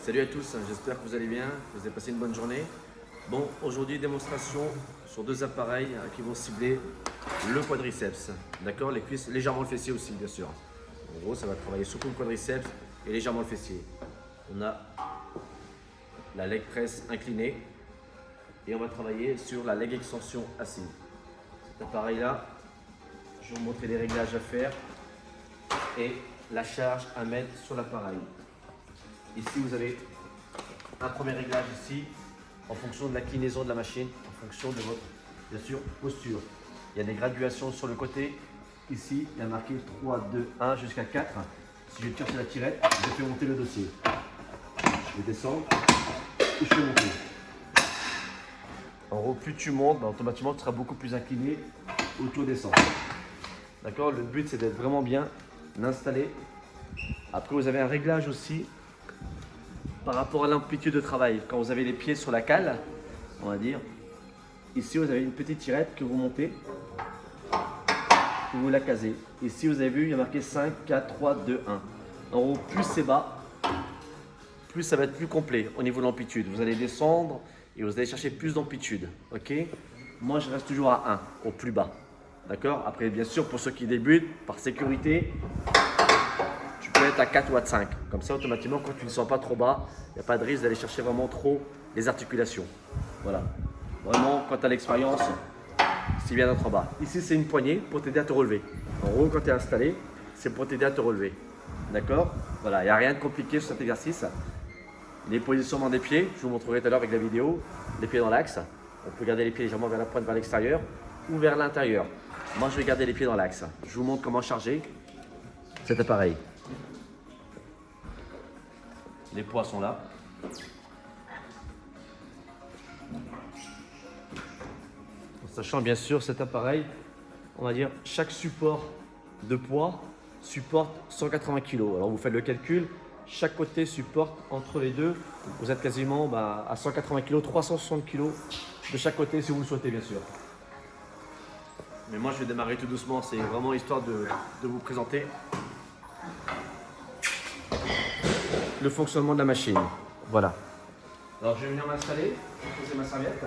Salut à tous, j'espère que vous allez bien, que vous avez passé une bonne journée. Bon, aujourd'hui démonstration sur deux appareils qui vont cibler le quadriceps, d'accord, les cuisses, légèrement le fessier aussi bien sûr. En gros, ça va travailler surtout le quadriceps et légèrement le fessier. On a la leg press inclinée et on va travailler sur la leg extension assise. Cet appareil là, je vais vous montrer les réglages à faire et la charge à mettre sur l'appareil. Ici, vous avez un premier réglage ici, en fonction de l'inclinaison de la machine, en fonction de votre, bien sûr, posture. Il y a des graduations sur le côté. Ici, il y a marqué 3, 2, 1 jusqu'à 4. Si je tire sur la tirette, je fais monter le dossier. Je vais descendre et je fais monter. En gros, plus tu montes, automatiquement, tu seras beaucoup plus incliné ou tu descends. D'accord? Le but, c'est d'être vraiment bien installé. Après, vous avez un réglage aussi par rapport à l'amplitude de travail. Quand vous avez les pieds sur la cale, on va dire, ici vous avez une petite tirette que vous montez, que vous la casez. Ici vous avez vu, il y a marqué 5, 4, 3, 2, 1. En gros, plus c'est bas, plus ça va être plus complet au niveau de l'amplitude. Vous allez descendre et vous allez chercher plus d'amplitude. Ok? Moi je reste toujours à 1, au plus bas. D'accord? Après, bien sûr, pour ceux qui débutent, par sécurité, tu peux être à 4 ou à 5. Comme ça, automatiquement, quand tu ne sens pas trop bas, il n'y a pas de risque d'aller chercher vraiment trop les articulations. Voilà. Vraiment, quand tu as l'expérience, c'est bien d'être en bas. Ici, c'est une poignée pour t'aider à te relever. En gros, quand tu es installé, c'est pour t'aider à te relever. D'accord? Voilà, il n'y a rien de compliqué sur cet exercice. Les positionnements des pieds, je vous montrerai tout à l'heure avec la vidéo. Les pieds dans l'axe. On peut garder les pieds légèrement vers la pointe, vers l'extérieur ou vers l'intérieur. Moi, je vais garder les pieds dans l'axe. Je vous montre comment charger cet appareil. Les poids sont là. En sachant bien sûr cet appareil, on va dire chaque support de poids supporte 180 kg. Alors vous faites le calcul, chaque côté supporte entre les deux, vous êtes quasiment à 180 kg, 360 kg de chaque côté si vous le souhaitez bien sûr. Mais moi je vais démarrer tout doucement, c'est vraiment histoire de vous présenter le fonctionnement de la machine. Voilà. Alors je vais venir m'installer, je vais poser ma serviette.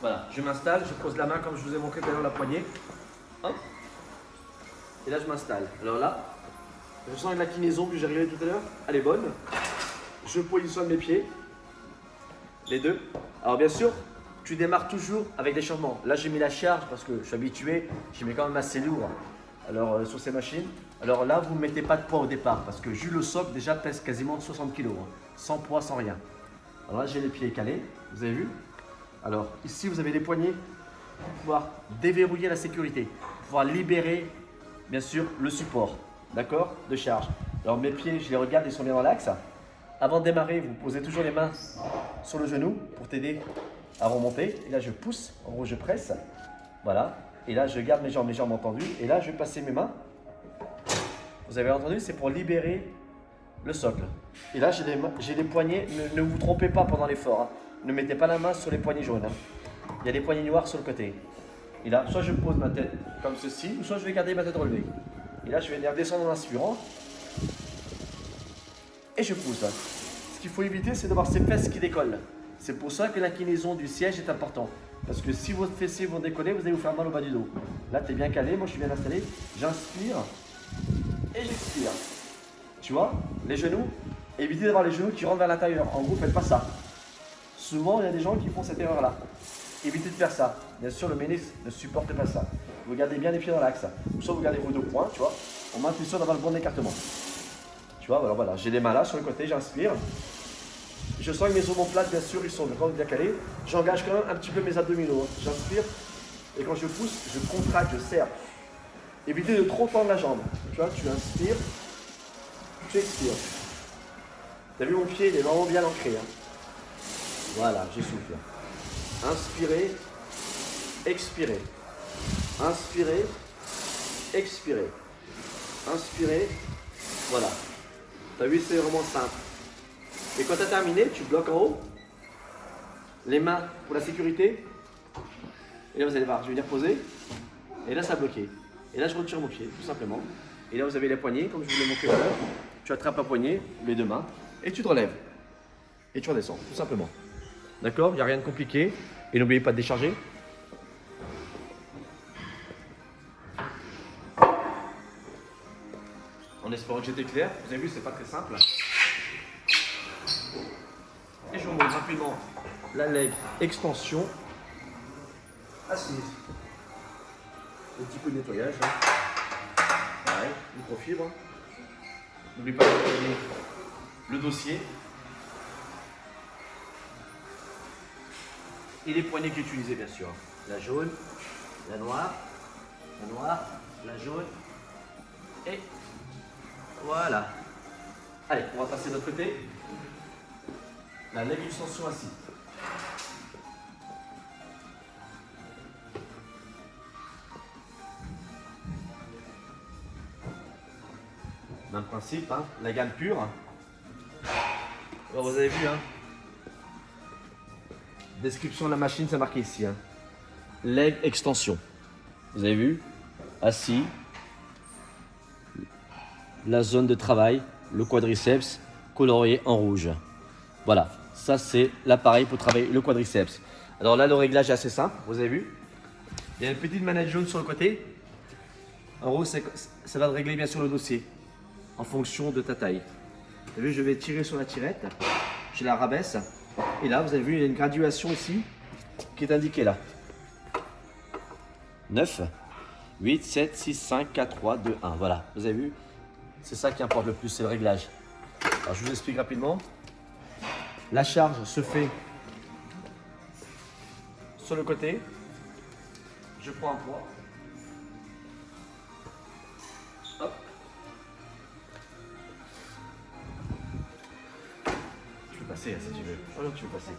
Voilà, je m'installe, je pose la main comme je vous ai montré tout à l'heure la poignée. Hop. Et là je m'installe. Alors là, je sens une inclinaison que j'ai réglée tout à l'heure, elle est bonne. Je positionne mes pieds, les deux. Alors bien sûr, tu démarres toujours avec des changements. Là j'ai mis la charge parce que je suis habitué, j'y mets quand même assez lourd. Alors sur ces machines, alors là vous ne mettez pas de poids au départ parce que Jules Le Soc déjà pèse quasiment 60 kg, sans poids, sans rien. Alors là j'ai les pieds calés, vous avez vu? Alors ici vous avez les poignets pour pouvoir déverrouiller la sécurité, pour pouvoir libérer bien sûr le support, d'accord, de charge. Alors mes pieds, je les regarde, ils sont bien dans l'axe. Avant de démarrer, vous posez toujours les mains sur le genou pour t'aider à remonter. Et là je pousse, en gros je presse, voilà. Et là, je garde mes jambes entendues. Et là, je vais passer mes mains. Vous avez entendu, c'est pour libérer le socle. Et là, j'ai les poignets. Ne vous trompez pas pendant l'effort. Hein. Ne mettez pas la main sur les poignets jaunes. Hein. Il y a des poignets noirs sur le côté. Et là, soit je pose ma tête comme ceci, ou soit je vais garder ma tête relevée. Et là, je vais venir descendre en inspirant. Et je pousse. Hein. Ce qu'il faut éviter, c'est d'avoir ces fesses qui décollent. C'est pour ça que l'inclinaison du siège est importante. Parce que si vos fessiers vont décoller, vous allez vous faire mal au bas du dos. Là, tu es bien calé, moi je suis bien installé. J'inspire et j'expire. Tu vois, les genoux, évitez d'avoir les genoux qui rentrent vers l'intérieur. En gros, faites pas ça. Souvent, il y a des gens qui font cette erreur-là. Évitez de faire ça. Bien sûr, le ménisque ne supporte pas ça. Vous gardez bien les pieds dans l'axe. Ou soit vous gardez vos deux points, tu vois. On maintient sûr d'avoir le bon écartement. Tu vois, alors voilà, j'ai les mains là sur le côté, j'inspire. Je sens que mes omoplates, bien sûr, ils sont vraiment bien calés. J'engage quand même un petit peu mes abdominaux. Hein. J'inspire et quand je pousse, je contracte, je serre. Évitez de trop tendre la jambe. Tu vois, tu inspires, tu expires. Tu as vu mon pied, il est vraiment bien ancré. Hein. Voilà, j'essouffle. Inspirez, expirez. Inspirez, expirez. Inspirez, voilà. Tu as vu, c'est vraiment simple. Et quand tu as terminé, tu bloques en haut, les mains pour la sécurité. Et là, vous allez voir, je vais venir poser. Et là, ça a bloqué. Et là, je retire mon pied, tout simplement. Et là, vous avez les poignets, comme je vous l'ai montré tout à l'heure. Tu attrapes un poignet, les deux mains, et tu te relèves. Et tu redescends, tout simplement. D'accord? Il n'y a rien de compliqué. Et n'oubliez pas de décharger. En espérant que j'étais clair. Vous avez vu, c'est pas très simple. Et je vous montre rapidement la leg extension assise. Un petit peu de nettoyage. Hein. Pareil, microfibre. N'oubliez pas de nettoyer le dossier. Et les poignées que j'ai utilisées, bien sûr. La jaune, la noire, la jaune. Et voilà. Allez, on va passer de l'autre côté. La leg extension assise. Même principe, hein, la gamme pure. Alors, vous avez vu, hein. Description de la machine, c'est marqué ici. Hein. Leg extension. Vous avez vu? Assis. La zone de travail, le quadriceps, colorié en rouge. Voilà, ça c'est l'appareil pour travailler le quadriceps. Alors là, le réglage est assez simple, vous avez vu. Il y a une petite manette jaune sur le côté. En gros, ça va régler bien sûr le dossier en fonction de ta taille. Vous avez vu, je vais tirer sur la tirette, je la rabaisse. Et là, vous avez vu, il y a une graduation ici qui est indiquée là. 9, 8, 7, 6, 5, 4, 3, 2, 1. Voilà, vous avez vu, c'est ça qui importe le plus, c'est le réglage. Alors, je vous explique rapidement. La charge se fait sur le côté. Je prends un poids. Hop. Tu peux passer hein, si tu veux. Alors, tu peux passer.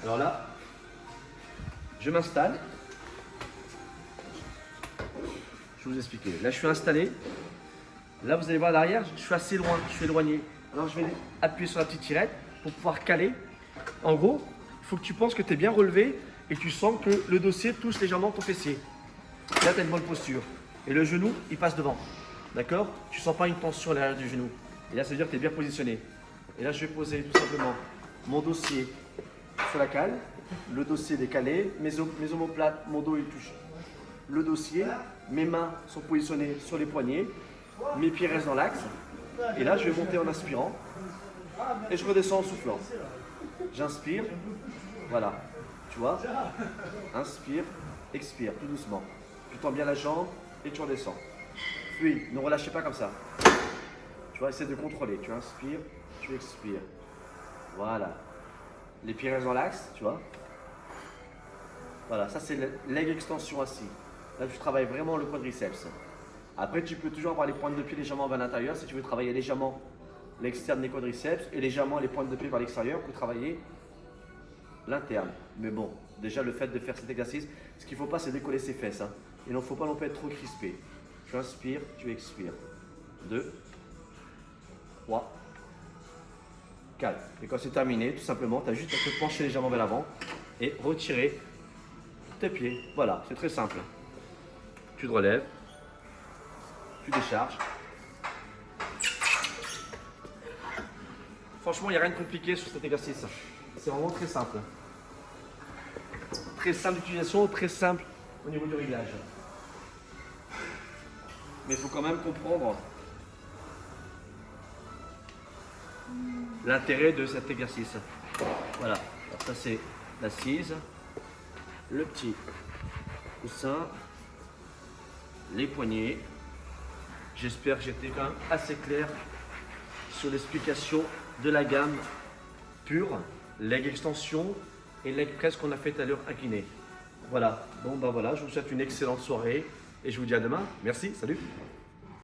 Alors là, je m'installe. Je vais vous expliquer. Là, je suis installé. Là, vous allez voir à l'arrière, je suis assez loin, je suis éloigné. Alors, je vais appuyer sur la petite tirette pour pouvoir caler. En gros, il faut que tu penses que tu es bien relevé et tu sens que le dossier touche légèrement ton fessier. Là, tu as une bonne posture. Et le genou, il passe devant. D'accord? Tu ne sens pas une tension à l'arrière du genou. Et là, ça veut dire que tu es bien positionné. Et là, je vais poser tout simplement mon dossier sur la cale. Le dossier décalé. Mes omoplates, mon dos, il touche le dossier. Mes mains sont positionnées sur les poignets. Mes pieds restent dans l'axe. Et là, je vais monter en inspirant. Et je redescends en soufflant. J'inspire. Voilà. Tu vois? Inspire, expire, tout doucement. Tu tends bien la jambe et tu redescends. Puis, ne relâchez pas comme ça. Tu vas essayer de contrôler. Tu inspires, tu expires. Voilà. Les pieds restent dans l'axe, tu vois? Voilà, ça c'est leg extension assis. Là, tu travailles vraiment le quadriceps. Après, tu peux toujours avoir les pointes de pied légèrement vers l'intérieur si tu veux travailler légèrement l'externe des quadriceps et légèrement les pointes de pied vers l'extérieur pour travailler l'interne. Mais bon, déjà le fait de faire cet exercice, ce qu'il ne faut pas, c'est décoller ses fesses. Hein. Il ne faut pas non plus être trop crispé. Tu inspires, tu expires. 2, 3, 4. Et quand c'est terminé, tout simplement, tu as juste à te pencher légèrement vers l'avant et retirer tes pieds. Voilà, c'est très simple. Tu te relèves. Tu décharges. Franchement, il n'y a rien de compliqué sur cet exercice. C'est vraiment très simple. Très simple d'utilisation, très simple au niveau du réglage. Mais il faut quand même comprendre l'intérêt de cet exercice. Voilà. Alors ça c'est l'assise, le petit coussin, les poignets. J'espère que j'étais quand même assez clair sur l'explication de la gamme pure, leg extension et leg press qu'on a fait tout à l'heure incliné. Voilà, bon ben voilà, je vous souhaite une excellente soirée et je vous dis à demain. Merci, salut.